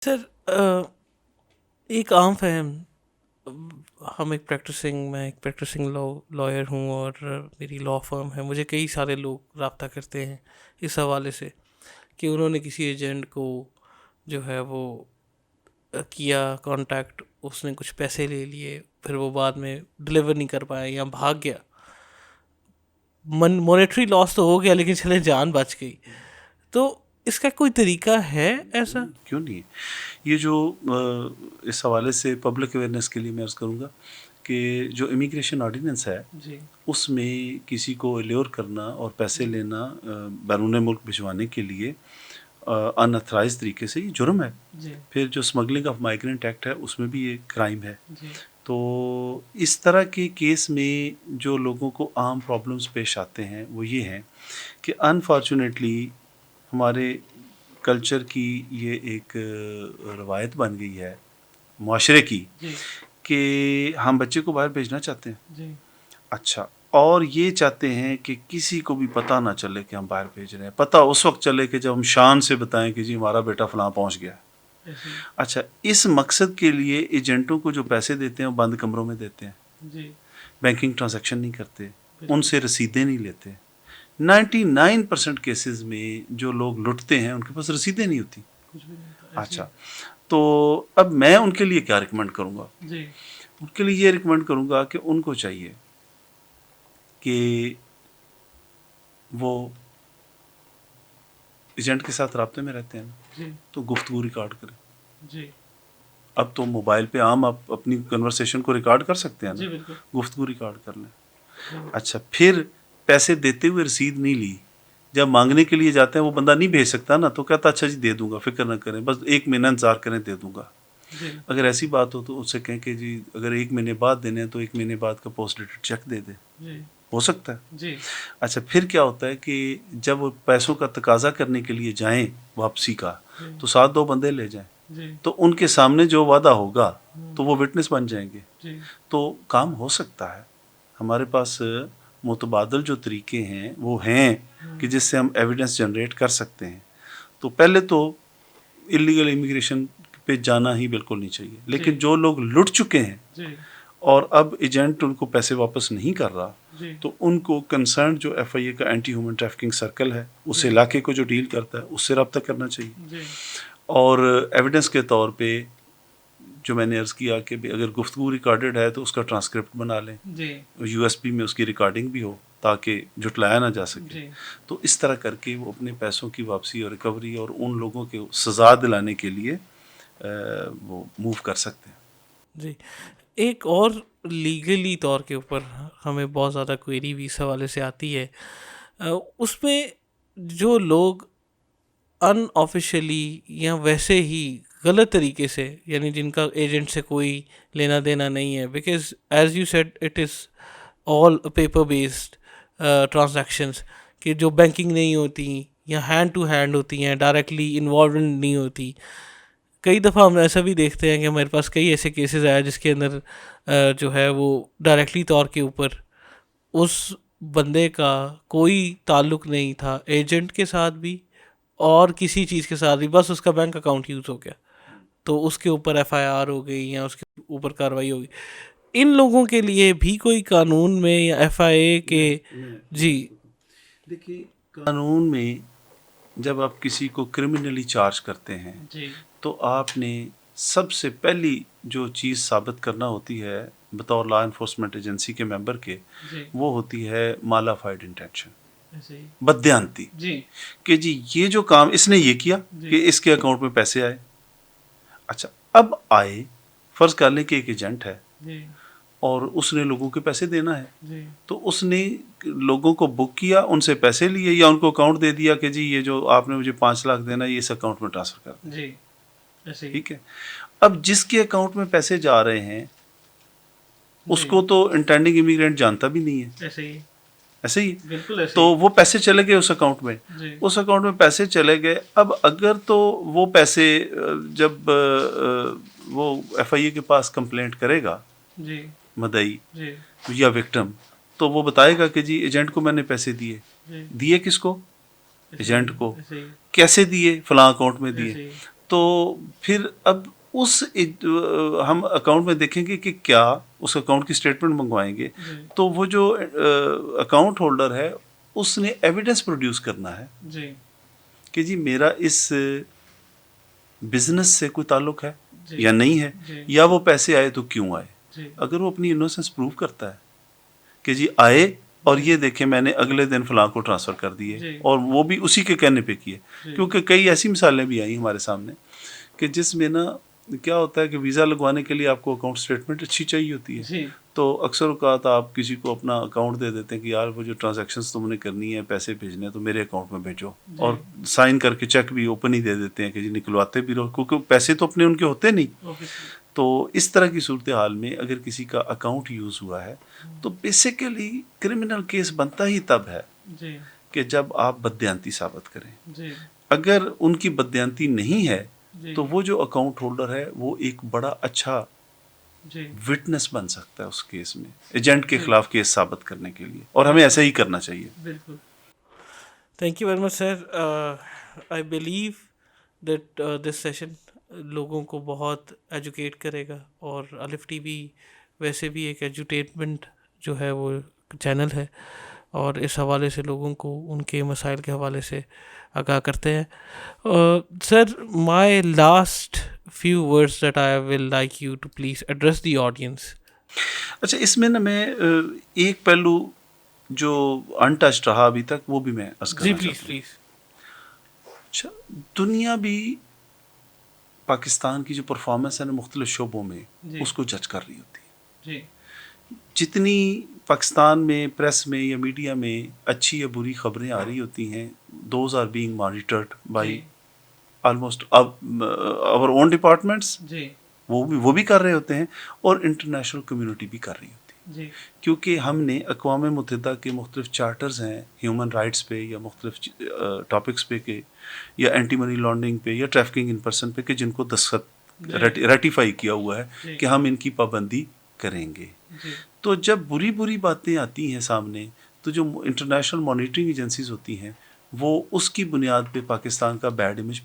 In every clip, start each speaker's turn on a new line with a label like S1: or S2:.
S1: سر ایک عام فہم، میں ایک پریکٹسنگ لائر ہوں اور میری لا فرم ہے. مجھے کئی سارے لوگ رابطہ کرتے ہیں اس حوالے سے کہ انہوں نے کسی ایجنٹ کو جو ہے وہ کیا کانٹیکٹ، اس نے کچھ پیسے لے لیے، پھر وہ بعد میں ڈلیور نہیں کر پایا یا بھاگ گیا. مونیٹری لاس تو ہو گیا لیکن چلے جان بچ گئی. تو اس کا کوئی طریقہ ہے ایسا؟
S2: کیوں نہیں. یہ جو اس حوالے سے پبلک اویئرنیس کے لیے میں عرض کروں گا کہ جو امیگریشن آرڈیننس ہے
S1: جی
S2: اس میں کسی کو الیور کرنا اور پیسے لینا بیرون ملک بھجوانے کے لیے ان اتھرائز طریقے سے یہ جرم ہے.
S1: جی
S2: پھر جو اسمگلنگ آف مائیگرینٹ ایکٹ ہے اس میں بھی یہ کرائم ہے.
S1: جی
S2: تو اس طرح کے کیس میں جو لوگوں کو عام پرابلمس پیش آتے ہیں وہ یہ ہیں کہ انفارچونیٹلی ہمارے کلچر کی یہ ایک روایت بن گئی ہے معاشرے کی
S1: جی
S2: کہ ہم بچے کو باہر بھیجنا چاہتے ہیں.
S1: جی
S2: اچھا، اور یہ چاہتے ہیں کہ کسی کو بھی پتہ نہ چلے کہ ہم باہر بھیج رہے ہیں. پتہ اس وقت چلے کہ جب ہم شان سے بتائیں کہ جی ہمارا بیٹا فلاں پہنچ گیا. اچھا، اس مقصد کے لیے ایجنٹوں کو جو پیسے دیتے ہیں وہ بند کمروں میں دیتے ہیں.
S1: جی
S2: بینکنگ ٹرانزیکشن نہیں کرتے، ان سے رسیدیں نہیں لیتے. 99% کیسز میں جو لوگ لٹتے ہیں ان کے پاس رسیدیں نہیں ہوتی. اچھا، تو اب میں ان کے لیے کیا ریکمینڈ کروں گا؟
S1: جی
S2: ان کے لیے یہ ریکمینڈ کروں گا کہ ان کو چاہیے کہ وہ ایجنٹ کے ساتھ رابطے میں رہتے ہیں تو گفتگو ریکارڈ کریں.
S1: جی
S2: اب تو موبائل پہ عام آپ اپنی کنورسیشن کو ریکارڈ کر سکتے ہیں نا، گفتگو ریکارڈ کر لیں. اچھا، پھر پیسے دیتے ہوئے رسید نہیں لی، جب مانگنے کے لیے جاتے ہیں وہ بندہ نہیں بھیج سکتا نا، تو کہتا اچھا جی دے دوں گا، فکر نہ کریں، بس 1 مہینہ انتظار کریں، دے دوں گا. اگر ایسی بات ہو تو اس سے کہیں کہ جی اگر 1 مہینے بعد دینے ہیں تو 1 مہینے بعد کا پوسٹ ڈیٹڈ چیک دے دیں. ہو سکتا ہے.
S1: جی
S2: اچھا، پھر کیا ہوتا ہے کہ جب وہ پیسوں کا تقاضا کرنے کے لیے جائیں واپسی کا تو ساتھ 2 بندے لے جائیں تو ان کے سامنے جو وعدہ ہوگا تو وہ وٹنس بن جائیں گے. تو کام ہو سکتا ہے. ہمارے پاس متبادل جو طریقے ہیں وہ ہیں کہ جس سے ہم ایویڈنس جنریٹ کر سکتے ہیں. تو پہلے تو اللیگل امیگریشن پہ جانا ہی بالکل نہیں چاہیے، لیکن جو لوگ لٹ چکے ہیں اور اب ایجنٹ ان کو پیسے واپس نہیں کر رہا تو ان کو کنسرن جو ایف آئی اے کا اینٹی ہیومن ٹریفکنگ سرکل ہے اس علاقے کو جو ڈیل کرتا ہے اس سے رابطہ کرنا چاہیے. اور ایویڈنس کے طور پہ جو میں نے عرض کیا کہ اگر گفتگو ریکارڈڈ ہے تو اس کا ٹرانسکرپٹ بنا لیں، یو ایس بی میں اس کی ریکارڈنگ بھی ہو تاکہ جھٹلایا نہ جا سکے. تو اس طرح کر کے وہ اپنے پیسوں کی واپسی اور ریکوری اور ان لوگوں کے سزا دلانے کے لیے وہ موو کر سکتے ہیں.
S1: جی ایک اور لیگلی طور کے اوپر ہمیں بہت زیادہ کوئری بھی اس حوالے سے آتی ہے. اس میں جو لوگ ان آفیشیلی یا ویسے ہی غلط طریقے سے، یعنی جن کا ایجنٹ سے کوئی لینا دینا نہیں ہے، because as you said it is all paper based transactions, کہ جو بینکنگ نہیں ہوتی یا ہینڈ ٹو ہینڈ ہوتی ہیں، ڈائریکٹلی انوالومنٹ نہیں ہوتی. کئی دفعہ ہم ایسا بھی دیکھتے ہیں کہ ہمارے پاس کئی ایسے کیسز آئے جس کے اندر جو ہے وہ ڈائریکٹلی طور کے اوپر اس بندے کا کوئی تعلق نہیں تھا ایجنٹ کے ساتھ بھی اور کسی چیز کے ساتھ بھی، بس اس کا بینک اکاؤنٹ یوز ہو گیا تو اس کے اوپر ایف آئی آر ہو گئی یا اس کے اوپر کارروائی ہوگی. ان لوگوں کے لیے بھی کوئی قانون میں یا ایف آئی اے کے؟ جی
S2: دیکھیے، قانون میں جب آپ کسی کو کرمنلی چارج کرتے ہیں تو آپ نے سب سے پہلی جو چیز ثابت کرنا ہوتی ہے بطور لا انفورسمنٹ ایجنسی کے ممبر کے، وہ ہوتی ہے مالافائڈ انٹینشن، بددیانتی، کہ جی یہ جو کام اس نے یہ کیا کہ اس کے اکاؤنٹ میں پیسے آئے. اچھا، اب آئے، فرض کر لیں کہ ایک ایجنٹ ہے اور اس نے لوگوں کے پیسے دینا ہے تو اس نے لوگوں کو بک کیا، ان سے پیسے لیے یا ان کو اکاؤنٹ دے دیا کہ جی یہ جو آپ نے مجھے 5 لاکھ دینا ہے یہ اس اکاؤنٹ میں ٹرانسفر کر دیں. ٹھیک ہے. اب جس کے اکاؤنٹ میں پیسے جا رہے ہیں اس کو تو انٹینڈنگ امیگرینٹ جانتا بھی نہیں ہے، ایسے ہی. تو وہ پیسے چلے گئے اس اکاؤنٹ میں، اس اکاؤنٹ میں پیسے چلے گئے. اب اگر تو وہ پیسے جب وہ ایف آئی اے کے پاس کمپلینٹ کرے گا مدعی یا وکٹم تو وہ بتائے گا کہ جی ایجنٹ کو میں نے پیسے دیے. کس کو؟ ایجنٹ کو. کیسے دیے؟ فلاں اکاؤنٹ میں دیے. تو پھر اب ہم اکاؤنٹ میں دیکھیں گے کہ کیا اس اکاؤنٹ کی اسٹیٹمنٹ منگوائیں گے, تو وہ جو اکاؤنٹ ہولڈر ہے اس نے ایویڈنس پروڈیوس کرنا ہے کہ جی میرا اس بزنس سے کوئی تعلق ہے یا نہیں ہے, یا وہ پیسے آئے تو کیوں آئے. اگر وہ اپنی انوسنس پروو کرتا ہے کہ جی آئے اور یہ دیکھیں میں نے اگلے دن فلاں کو ٹرانسفر کر دیے, اور وہ بھی اسی کے کہنے پہ کیے, کیونکہ کئی ایسی مثالیں بھی آئیں ہمارے سامنے کہ جس میں نا کیا ہوتا ہے کہ ویزا لگوانے کے لیے آپ کو اکاؤنٹ اسٹیٹمنٹ اچھی چاہیے ہوتی ہے, تو اکثر اوقات آپ کسی کو اپنا اکاؤنٹ دے دیتے ہیں کہ یار وہ جو ٹرانزیکشنز تم نے کرنی ہے, پیسے بھیجنے ہیں, تو میرے اکاؤنٹ میں بھیجو, اور سائن کر کے چیک بھی اوپن ہی دے دیتے ہیں کہ جی نکلواتے بھی رہو, کیونکہ پیسے تو اپنے ان کے ہوتے نہیں. تو اس طرح کی صورتحال میں اگر کسی کا اکاؤنٹ یوز ہوا ہے تو بیسیکلی کرمنل کیس بنتا ہی تب ہے کہ جب آپ بددیانتی ثابت کریں. اگر ان کی بددیانتی نہیں ہے تو وہ جو اکاؤنٹ ہولڈر ہے وہ ایک بڑا اچھا وٹنس بن سکتا ہے اس کیس میں, ایجنٹ کے خلاف کیس ثابت کرنے کے لیے, اور ہمیں ایسا ہی کرنا چاہیے.
S1: بالکل. Thank you very much sir. I believe that this session لوگوں کو بہت ایجوکیٹ کرے گا, اور الف ٹی وی ویسے بھی ایک ایجوٹیٹمنٹ جو ہے وہ چینل ہے, اور اس حوالے سے لوگوں کو ان کے مسائل کے حوالے سے آگاہ کرتے ہیں. Sir, my last few words that I will like you to please address the audience.
S2: اچھا, اس میں نا میں ایک پہلو جو انٹچڈ رہا ابھی تک وہ بھی میں عرض کرنا چاہتا ہوں.
S1: پلیز.
S2: اچھا, دنیا بھی پاکستان کی جو پرفارمنس ہے نا مختلف شعبوں میں اس کو جج کر رہی ہوتی ہے. جتنی پاکستان میں پریس میں یا میڈیا میں اچھی یا بری خبریں آ رہی ہوتی ہیں, those are being monitored by almost our own departments, وہ بھی کر رہے ہوتے ہیں, اور انٹرنیشنل کمیونٹی بھی کر رہی ہوتی ہے, کیونکہ ہم نے اقوام متحدہ کے مختلف چارٹرز ہیں ہیومن رائٹس پہ یا مختلف ٹاپکس پہ کہ یا اینٹی منی لانڈرنگ پہ یا ٹریفکنگ ان پرسن پہ, کہ جن کو دستخط ریٹیفائی کیا ہوا ہے کہ ہم ان کی پابندی کریں گے. تو جب بری باتیں آتی ہیں سامنے تو جو انٹرنیشنل مانیٹرنگ ایجنسیز ہوتی ہیں وہ اس کی بنیاد پہ پاکستان کا بیڈ امیج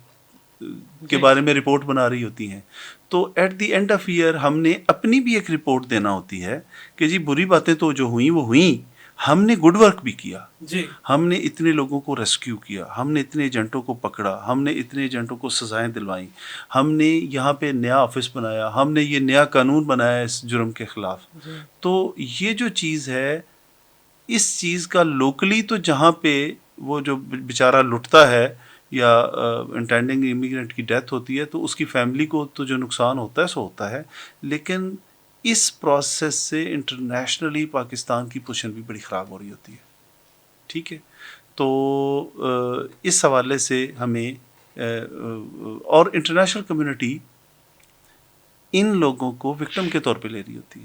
S2: کے بارے میں رپورٹ بنا رہی ہوتی ہیں. تو at the end of year ہم نے اپنی بھی ایک رپورٹ دینا ہوتی ہے کہ جی بری باتیں تو جو ہوئیں وہ ہوئیں, ہم نے گڈ ورک بھی کیا, ہم نے اتنے لوگوں کو ریسکیو کیا, ہم نے اتنے ایجنٹوں کو پکڑا, ہم نے اتنے ایجنٹوں کو سزائیں دلوائیں, ہم نے یہاں پہ نیا آفس بنایا, ہم نے یہ نیا قانون بنایا اس جرم کے خلاف. تو یہ جو چیز ہے, اس چیز کا لوکلی تو جہاں پہ وہ جو بیچارہ لٹتا ہے یا انٹینڈنگ امیگرینٹ کی ڈیتھ ہوتی ہے تو اس کی فیملی کو تو جو نقصان ہوتا ہے سو ہوتا ہے, لیکن اس پروسیس سے انٹرنیشنلی پاکستان کی پوزیشن بھی بڑی خراب ہو رہی ہوتی ہے. ٹھیک ہے, تو اس حوالے سے ہمیں اور انٹرنیشنل کمیونٹی ان لوگوں کو وکٹم کے طور پہ لے رہی ہوتی ہے.